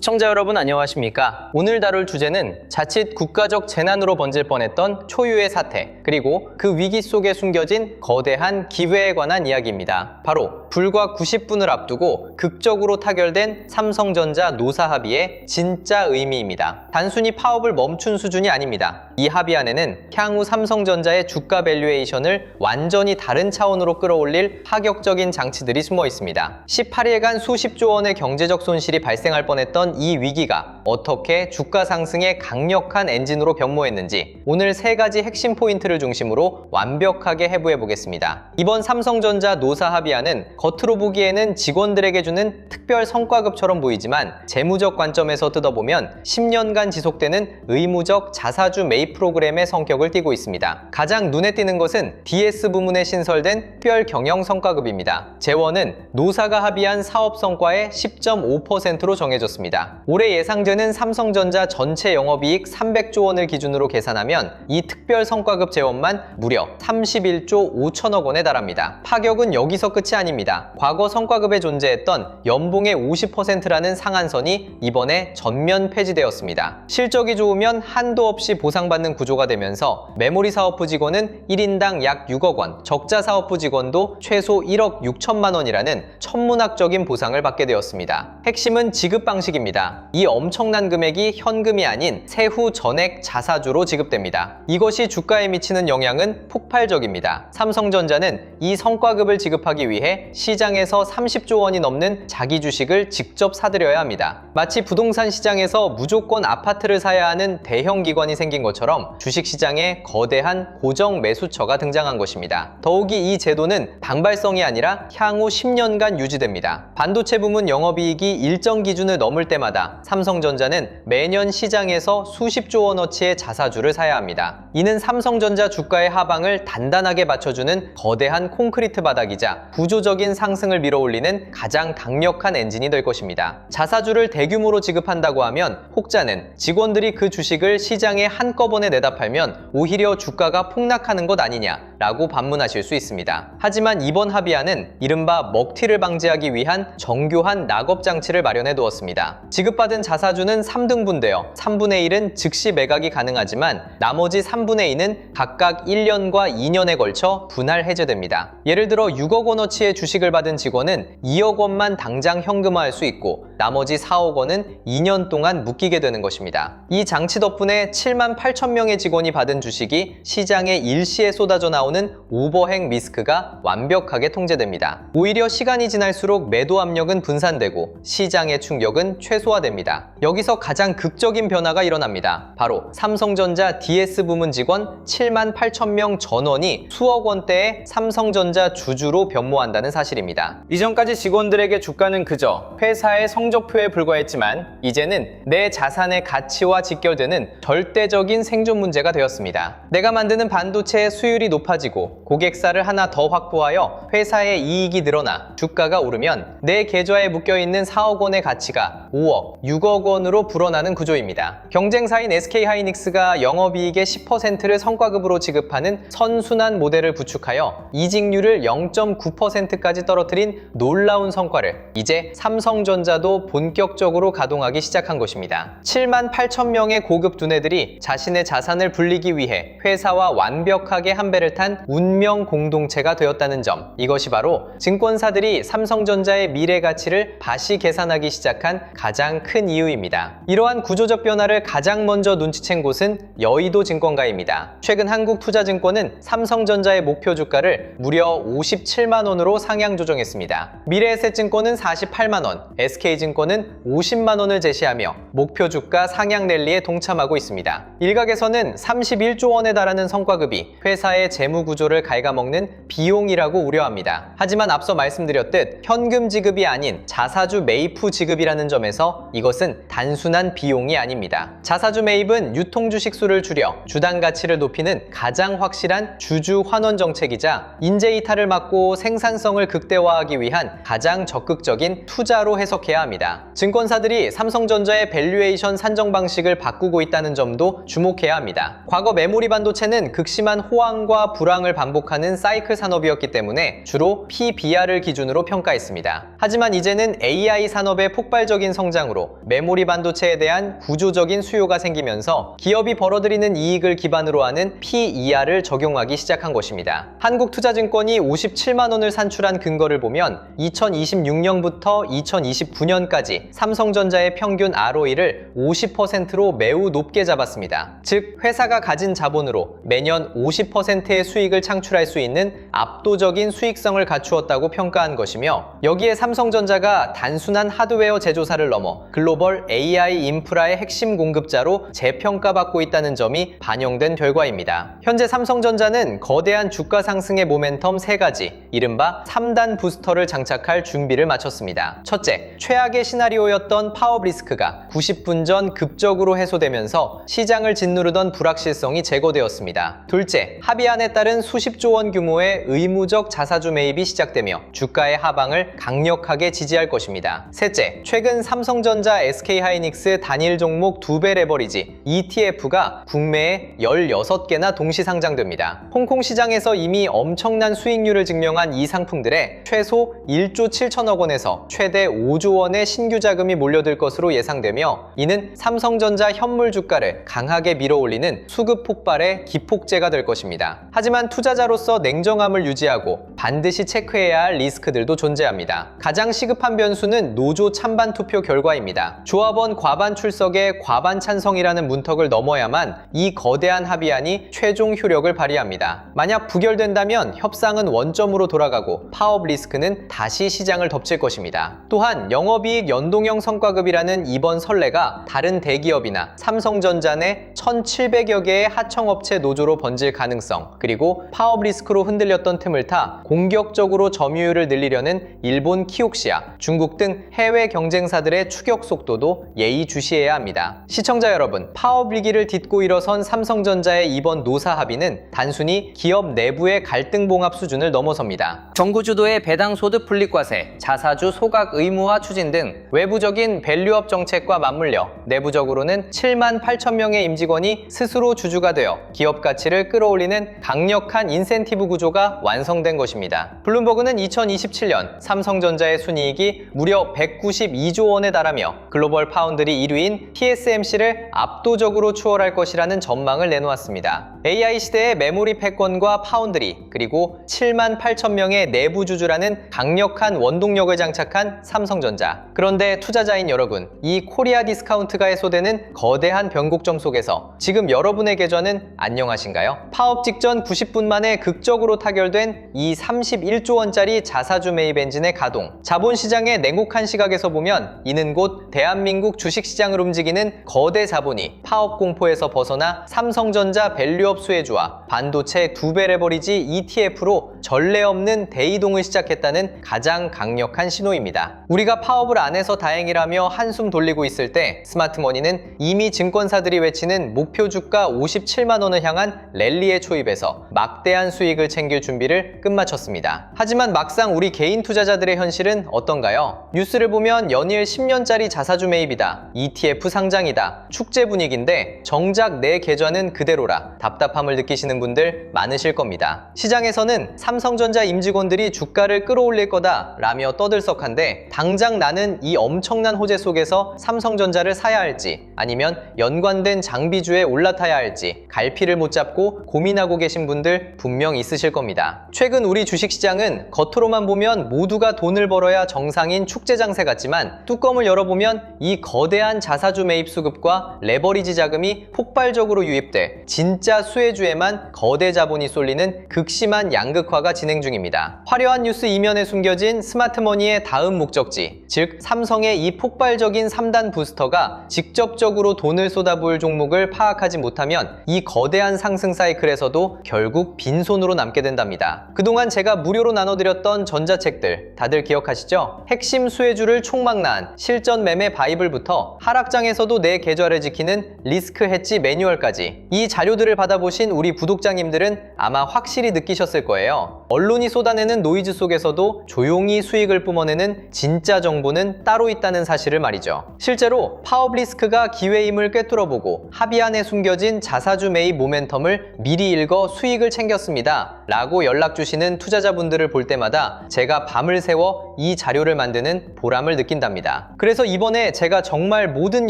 시청자 여러분 안녕하십니까? 오늘 다룰 주제는 자칫 국가적 재난으로 번질 뻔했던 초유의 사태, 그리고 그 위기 속에 숨겨진 거대한 기회에 관한 이야기입니다. 바로 불과 90분을 앞두고 극적으로 타결된 삼성전자 노사 합의의 진짜 의미입니다. 단순히 파업을 멈춘 수준이 아닙니다. 이 합의 안에는 향후 삼성전자의 주가 밸류에이션을 완전히 다른 차원으로 끌어올릴 파격적인 장치들이 숨어 있습니다. 18일간 수십조 원의 경제적 손실이 발생할 뻔했던 이 위기가 어떻게 주가 상승의 강력한 엔진으로 변모했는지 오늘 세 가지 핵심 포인트를 중심으로 완벽하게 해부해 보겠습니다. 이번 삼성전자 노사 합의안은 겉으로 보기에는 직원들에게 주는 특별 성과급처럼 보이지만 재무적 관점에서 뜯어보면 10년간 지속되는 의무적 자사주 매입 프로그램의 성격을 띠고 있습니다. 가장 눈에 띄는 것은 DS 부문에 신설된 특별 경영 성과급입니다. 재원은 노사가 합의한 사업 성과의 10.5%로 정해졌습니다. 올해 예상되는 삼성전자 전체 영업이익 300조 원을 기준으로 계산하면 이 특별 성과급 재원만 무려 31조 5천억 원에 달합니다. 파격은 여기서 끝이 아닙니다. 과거 성과급에 존재했던 연봉의 50%라는 상한선이 이번에 전면 폐지되었습니다. 실적이 좋으면 한도 없이 보상받는 구조가 되면서 메모리 사업부 직원은 1인당 약 6억 원, 적자 사업부 직원도 최소 1억 6천만 원이라는 천문학적인 보상을 받게 되었습니다. 핵심은 지급 방식입니다. 이 엄청난 금액이 현금이 아닌 세후 전액 자사주로 지급됩니다. 이것이 주가에 미치는 영향은 폭발적입니다. 삼성전자는 이 성과급을 지급하기 위해 시장에서 30조 원이 넘는 자기 주식을 직접 사들여야 합니다. 마치 부동산 시장에서 무조건 아파트를 사야 하는 대형 기관이 생긴 것처럼 주식시장에 거대한 고정 매수처가 등장한 것입니다. 더욱이 이 제도는 방발성이 아니라 향후 10년간 유지됩니다. 반도체 부문 영업이익이 일정 기준을 넘을 때마다 삼성전자는 매년 시장에서 수십조 원어치의 자사주를 사야 합니다. 이는 삼성전자 주가의 하방을 단단하게 받쳐주는 거대한 콘크리트 바닥이자 구조적인 상승을 밀어올리는 가장 강력한 엔진이 될 것입니다. 자사주를 대규모로 지급한다고 하면 혹자는 직원들이 그 주식을 시장에 한꺼번에 내다 팔면 오히려 주가가 폭락하는 것 아니냐라고 반문하실 수 있습니다. 하지만 이번 합의안은 이른바 먹튀를 방지하기 위한 정교한 락업 장치를 마련해 두었습니다. 지급받은 자사주는 3등분되어 3분의 1은 즉시 매각이 가능하지만 나머지 3분의 2는 각각 1년과 2년에 걸쳐 분할 해제됩니다. 예를 들어 6억 원어치의 주식을 받은 직원은 2억 원만 당장 현금화할 수 있고 나머지 4억 원은 2년 동안 묶이게 되는 것입니다. 이 장치 덕분에 7만 8천 명의 직원이 받은 주식이 시장에 일시에 쏟아져 나오는 오버행 리스크가 완벽하게 통제됩니다. 오히려 시간이 지날수록 매도 압력은 분산되고 시장의 충격은 최소화됩니다. 여기서 가장 극적인 변화가 일어납니다. 바로 삼성전자 DS 부문 직원 7만 8천 명 전원이 수억 원대의 삼성전자 주주로 변모한다는 사실입니다. 이전까지 직원들에게 주가는 그저 회사의 성적표에 불과했지만 이제는 내 자산의 가치와 직결되는 절대적인 생존 문제가 되었습니다. 내가 만드는 반도체의 수율이 높아지고 고객사를 하나 더 확보하여 회사의 이익이 늘어나 주가가 오르면 내 계좌에 묶여있는 4억 원의 가치가 5억, 6억 원으로 불어나는 구조입니다. 경쟁사인 SK하이닉스가 영업이익의 10%를 성과급으로 지급하는 선순환 모델을 구축하여 이직률을 0.9%까지 떨어뜨린 놀라운 성과를 이제 삼성전자도 본격적으로 가동하기 시작한 것입니다. 7만 8천 명의 고급 두뇌들이 자신의 자산을 불리기 위해 회사와 완벽하게 한 배를 탄 운명 공동체가 되었다는 점, 이것이 바로 증권사들이 삼성전자의 미래 가치를 다시 계산하기 시작한 가장 큰 이유입니다. 이러한 구조적 변화를 가장 먼저 눈치챈 곳은 여의도 증권가입니다. 최근 한국투자증권은 삼성전자의 목표 주가를 무려 57만 원으로 상향 조정했습니다. 미래에셋증권은 48만 원, SK증권은 50만 원을 제시하며 목표 주가 상향 랠리에 동참하고 있습니다. 일각에서는 31조 원에 달하는 성과급이 회사의 재무 구조를 갉아먹는 비용이라고 우려합니다. 하지만 앞서 말씀드렸듯 현금 지급이 아닌 자사주 매입 후 지급이라는 점에서 이것은 단순한 비용이 아닙니다. 자사주 매입은 유통주식 수를 줄여 주당 가치를 높이는 가장 확실한 주주 환원 정책이자 인재 이탈을 막고 생산성을 극대화하기 위한 가장 적극적인 투자로 해석해야 합니다. 증권사들이 삼성전자의 밸류에이션 산정 방식을 바꾸고 있다는 점도 주목해야 합니다. 과거 메모리 반도체는 극심한 호황과 불황을 반복하는 사이클 산업이었기 때문에 주로 PBR을 기준으로 평가했습니다. 하지만 이제는 AI 산업의 폭발적인 성장으로 메모리 반도체에 대한 구조적인 수요가 생기면서 기업이 벌어들이는 이익을 기반으로 하는 PER을 적용하기 시작한 것입니다. 한국투자증권이 57만 원을 산출한 근거를 보면 2026년부터 2029년까지 삼성전자의 평균 ROE를 50%로 매우 높게 잡았습니다. 즉, 회사가 가진 자본으로 매년 50%의 수익을 창출할 수 있는 압도적인 수익성을 갖추었다고 평가한 것이며, 여기에 삼성전자가 단순한 하드웨어 제조사를 넘어 글로벌 AI 인프라의 핵심 공급자로 재평가받고 있다는 점이 반영된 결과입니다. 현재 삼성전자는 거대한 주가 상승의 모멘텀 3가지, 이른바 3단 부스터를 장착할 준비를 마쳤습니다. 첫째, 최악의 시나리오였던 파업 리스크가 90분 전 급적으로 해소되면서 시장을 짓누르던 불확실성이 제거되었습니다. 둘째, 합의안에 따른 수십조 원 규모의 의무적 자사주 매입이 시작되며 주가의 하방을 강력하게 지지할 것입니다. 셋째, 최근 삼성전자, SK하이닉스 단일 종목 2배 레버리지 ETF가 국내에 16개나 동시 상장됩니다. 홍콩 시장에서 이미 엄청난 수익률을 증명한 이 상품들에 최소 1조 7천억 원에서 최대 5조 원의 신규 자금이 몰려들 것으로 예상되며, 이는 삼성전자 현물 주가를 강하게 밀어올리는 수급 폭발의 기폭제가 될 것입니다. 하지만 투자자로서 냉정함을 유지하고 반드시 체크해야 할 리스크들도 존재합니다. 가장 시급한 변수는 노조 찬반 투표 결과입니다. 조합원 과반 출석에 과반 찬성이라는 문턱을 넘어야만 이 거대한 합의안이 최종 효력을 발휘합니다. 만약 부결된다면 협상은 원점으로 돌아가고 파업 리스크는 다시 시장을 덮칠 것입니다. 또한 영업이익 연동형 성과급이라는 이번 선례가 다른 대기업이나 삼성전자 내 1,700여 개의 하청업체 노조로 번질 가능성, 그리고 파업 리스크로 흔들렸던 틈을 타 공격적으로 점유율을 늘리려는 일본 키옥시아, 중국 등 해외 경쟁사들의 추격 속도도 예의주시해야 합니다. 시청자 여러분, 파업 위기를 딛고 일어선 삼성전자의 이번 노사 합의는 단순히 기업 내부의 갈등 봉합 수준을 넘어섭니다. 정부 주도의 배당 소득 분립과세, 자사주 소각 의무화 추진 등 외부적인 밸류업 정책과 맞물려 내부적으로는 7만 8천 명의 임직원이 스스로 주주가 되어 기업 가치를 끌어올리는 강력한 인센티브 구조가 완성된 것입니다. 블룸버그는 2027년 삼성전자의 순이익이 무려 192조 원에 달하며 글로벌 파운드리 1위인 TSMC를 압도적으로 추월할 것이라는 전망을 내놓았습니다. AI 시대의 메모리 패권과 파운드리, 그리고 7만 8천 명의 내부 주주라는 강력한 원동력을 장착한 삼성전자. 그런데 투자자인 여러분, 이 코리아 디스카운트가 해소되는 거대한 변곡점 속에서 지금 여러분의 계좌는 안녕하신가요? 파업 직전 90분 만에 극적으로 타결된 이 31조 원짜리 자사주 매입 엔진의 가동. 자본시장의 냉혹한 시각에서 보면 이는 곧 대한민국 주식시장을 움직이는 거대 자본이 파업 공포에서 벗어나 삼성전자 밸류업 수혜주와 반도체 2배 레버리지 ETF로 전례 없는 대이동을 시작했다는 가장 강력한 신호입니다. 우리가 파업을 안 해서 다행이라며 한숨 돌리고 있을 때 스마트머니는 이미 증권사들이 외치는 목표 주가 57만 원을 향한 랠리에 초입해서 막대한 수익을 챙길 준비를 끝마쳤습니다. 하지만 막상 우리 개인 투자자들의 현실은 어떤가요? 뉴스를 보면 연일 10년짜리 자사주 매입이다, ETF 상장이다, 축제 분위기인데 정작 내 계좌는 그대로라 답답함을 느끼시는 분들 많으실 겁니다. 시장에서는 삼성전자 임직원들이 주가를 끌어올릴 거다 라며 떠들썩한데, 당장 나는 이 엄청난 호재 속에서 삼성전자를 사야 할지 아니면 연관된 장비주에 올라타야 할지 갈피를 못 잡고 고민하고 계신 분들 분명 있으실 겁니다. 최근 우리 주식시장은 겉으로만 보면 모두가 돈을 벌어야 정상인 축제 장세 같지만 뚜껑을 열어보면 이 거대한 자사주 매입 수급과 레버리지 자금이 폭발적으로 유입돼 진짜 수혜주에만 거대 자본이 쏠리는 극심한 양극화가 진행 중입니다. 화려한 뉴스 이면에 숨겨진 스마트머니의 다음 목적지, 즉 삼성의 이 폭발적인 3단 부스터가 직접적으로 돈을 쏟아부을 종목을 파악하지 못하면 이 거대한 상승 사이클에서도 결국 빈손으로 남게 된답니다. 그동안 제가 무료로 나눠드렸던 전자책들 다들 기억하시죠? 핵심 수혜주를 총망라한 실전 매매 바이블부터 하락장에서도 내 계좌를 지키는 리스크 해지 매뉴얼까지, 이 자료들을 받아보신 우리 구독자님들은 아마 확실히 느끼셨을 거예요. 언론이 쏟아내는 노이즈 속에서도 조용히 수익을 뿜어내는 진짜 정보는 따로 있다는 사실을 말이죠. 실제로 파업 리스크가 기회임을 꿰뚫어보고 합의안에 숨겨진 자사주 매입 모멘텀을 미리 읽어 수익 수익을 챙겼습니다 라고 연락 주시는 투자자분들을 볼 때마다 제가 밤을 새워 이 자료를 만드는 보람을 느낀답니다. 그래서 이번에 제가 정말 모든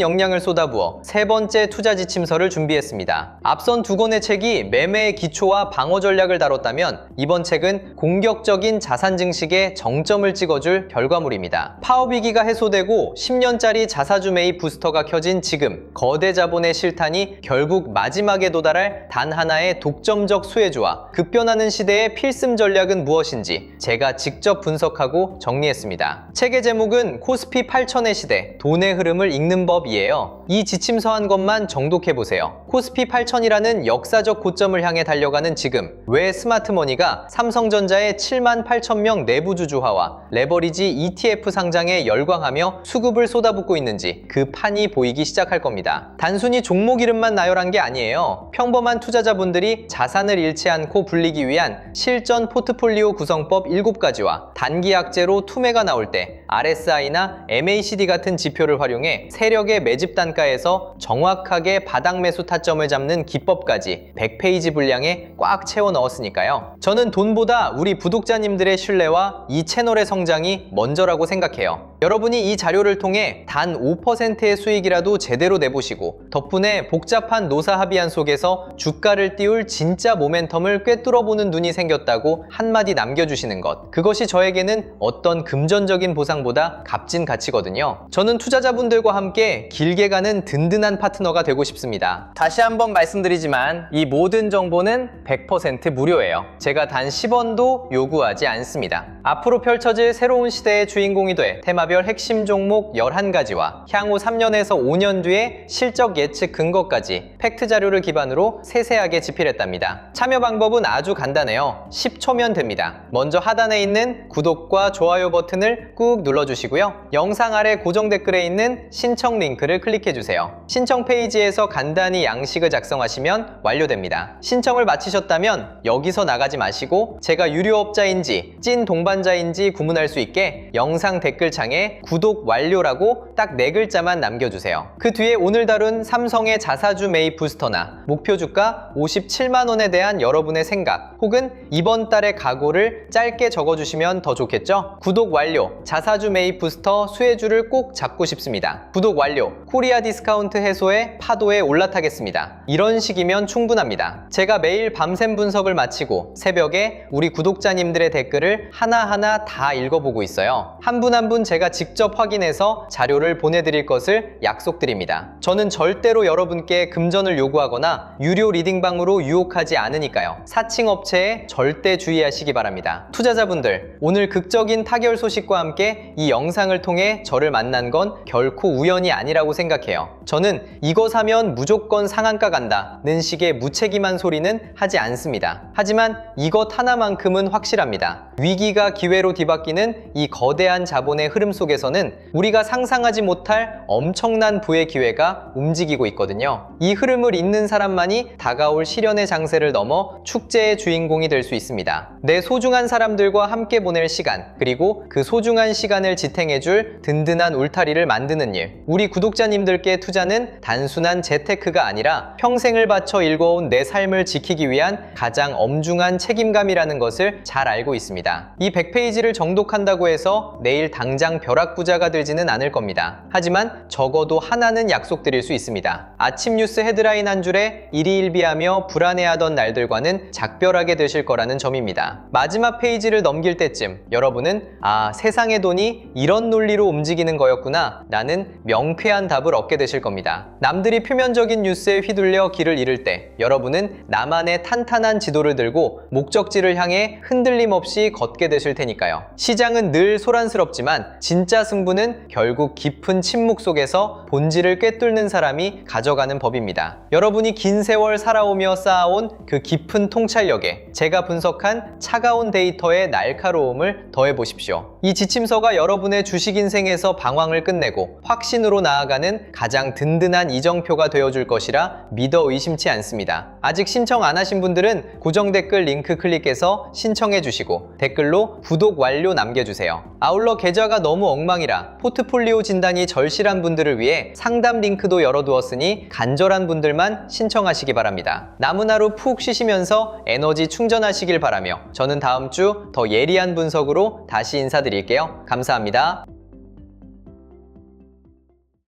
역량을 쏟아부어 세 번째 투자 지침서를 준비했습니다. 앞선 두 권의 책이 매매의 기초와 방어 전략을 다뤘다면 이번 책은 공격적인 자산 증식에 정점을 찍어줄 결과물입니다. 파업위기가 해소되고 10년짜리 자사주 매입 부스터가 켜진 지금 거대 자본의 실탄이 결국 마지막에 도달할 단 하나의 독점적 수혜주와 급변하는 시대의 필승 전략은 무엇인지 제가 직접 분석하고 정리했습니다. 책의 제목은 코스피 8000의 시대, 돈의 흐름을 읽는 법이에요. 이 지침서 한 것만 정독해보세요. 코스피 8000이라는 역사적 고점을 향해 달려가는 지금 왜 스마트머니가 삼성전자의 7만 8천 명 내부 주주화와 레버리지 ETF 상장에 열광하며 수급을 쏟아붓고 있는지 그 판이 보이기 시작할 겁니다. 단순히 종목 이름만 나열한 게 아니에요. 평범한 투자자분들이 자산을 잃지 않고 불리기 위한 실전 포트폴리오 구성법 7가지와 단기 약재로 투매가 나올 때 RSI나 MACD 같은 지표를 활용해 세력의 매집 단가에서 정확하게 바닥 매수 타점을 잡는 기법까지 100페이지 분량에 꽉 채워 넣었으니까요. 저는 돈보다 우리 구독자님들의 신뢰와 이 채널의 성장이 먼저라고 생각해요. 여러분이 이 자료를 통해 단 5%의 수익이라도 제대로 내보시고 덕분에 복잡한 노사 합의안 속에서 주가를 띄울 진짜 모멘텀을 꿰뚫어보는 눈이 생겼다고 한마디 남겨주시는 것, 그것이 저에게는 어떤 금전적인 보상보다 값진 가치거든요. 저는 투자자분들과 함께 길게 가는 든든한 파트너가 되고 싶습니다. 다시 한번 말씀드리지만 이 모든 정보는 100% 무료예요. 제가 단 10원도 요구하지 않습니다. 앞으로 펼쳐질 새로운 시대의 주인공이 돼 테마별 핵심 종목 11가지와 향후 3년에서 5년 뒤의 실적 예측 근거까지 팩트 자료를 기반으로 세세하게 집필했답니다. 참여 방법은 아주 간단해요. 10초면 됩니다. 먼저 하단에 있는 구독과 좋아요 버튼을 꾹 눌러주시고요. 영상 아래 고정 댓글에 있는 신청 링크를 클릭해주세요. 신청 페이지에서 간단히 양식을 작성하시면 완료됩니다. 신청을 마치셨다면 여기서 나가지 마시고 제가 유료업자인지 찐 동반자인지 구분할 수 있게 영상 댓글창에 구독 완료라고 딱 4글자만 남겨주세요. 그 뒤에 오늘 다룬 삼성의 자사주 매입 부스터나 목표 주가 57만원에 대한 여러분의 생각 혹은 이번 달의 각오를 짧게 적어주시면 더 좋겠죠? 구독 완료, 자사주 매입 부스터 수혜주를 꼭 잡고 싶습니다. 구독 완료, 코리아 디스카운트 해소에 파도에 올라타겠습니다. 이런 식이면 충분합니다. 제가 매일 밤샘 분석을 마치고 새벽에 우리 구독자님들의 댓글을 하나하나 다 읽어보고 있어요. 한 분 한 분 제가 직접 확인해서 자료를 보내드릴 것을 약속드립니다. 저는 절대로 여러분께 금전을 요구하거나 유료 리딩방으로 유혹하지 않으니까요. 사칭 업체에 절대 주의하시기 바랍니다. 투자자분들, 오늘 극적인 타결 소식과 함께 이 영상을 통해 저를 만난 건 결코 우연이 아니라고 생각해요. 저는 이거 사면 무조건 상한가 간다는 식의 무책임한 소리는 하지 않습니다. 하지만 이것 하나만큼은 확실합니다. 위기가 기회로 뒤바뀌는 이 거대한 자본의 흐름 속에서는 우리가 상상하지 못할 엄청난 부의 기회가 움직이고 있거든요. 이 흐름을 잇는 사람만이 다가올 시련의 장세를 넘어 축제의 주인공이 될 수 있습니다. 내 소중한 사람들과 함께 보낼 시간, 그리고 그 소중한 시간을 지탱해줄 든든한 울타리를 만드는 일. 우리 구독자님들께 투자는 단순한 재테크가 아니라 평생을 바쳐 일궈온 내 삶을 지키기 위한 가장 엄중한 책임감이라는 것을 잘 알고 있습니다. 이 100페이지를 정독한다고 해서 내일 당장 벼락부자가 되지는 않을 겁니다. 하지만 적어도 하나는 약속드릴 수 있습니다. 아침 뉴스 헤드라인 한 줄에 일희일비하며 불안해하던 날들과는 작별하게 되실 거라는 점입니다. 마지막 페이지를 넘길 때쯤 여러분은 세상의 돈이 이런 논리로 움직이는 거였구나 라는 명쾌한 답을 얻게 되실 겁니다. 남들이 표면적인 뉴스에 휘둘려 길을 잃을 때 여러분은 나만의 탄탄한 지도를 들고 목적지를 향해 흔들림 없이 걷게 되실 테니까요. 시장은 늘 소란스럽지만 진짜 승부는 결국 깊은 침묵 속에서 본질을 꿰뚫는 사람이 가져가는 법입니다. 여러분이 긴 세월 살아오며 쌓아온 그 깊은 통찰력에 제가 분석한 차가운 데이터의 날카로움을 더해보십시오. 이 지침서가 여러분의 주식 인생에서 방황을 끝내고 확신으로 나아가는 가장 든든한 이정표가 되어줄 것이라 믿어 의심치 않습니다. 아직 신청 안 하신 분들은 고정 댓글 링크 클릭해서 신청해 주시고 댓글로 구독 완료 남겨주세요. 아울러 계좌가 너무 엉망이라 포트폴리오 진단이 절실한 분들을 위해 상담 링크도 열어두었으니 간절한 분들만 신청하시기 바랍니다. 남은 하루 푹 쉬시면서 에너지 충전하시길 바라며 저는 다음 주 더 예리한 분석으로 다시 인사드릴게요. 감사합니다.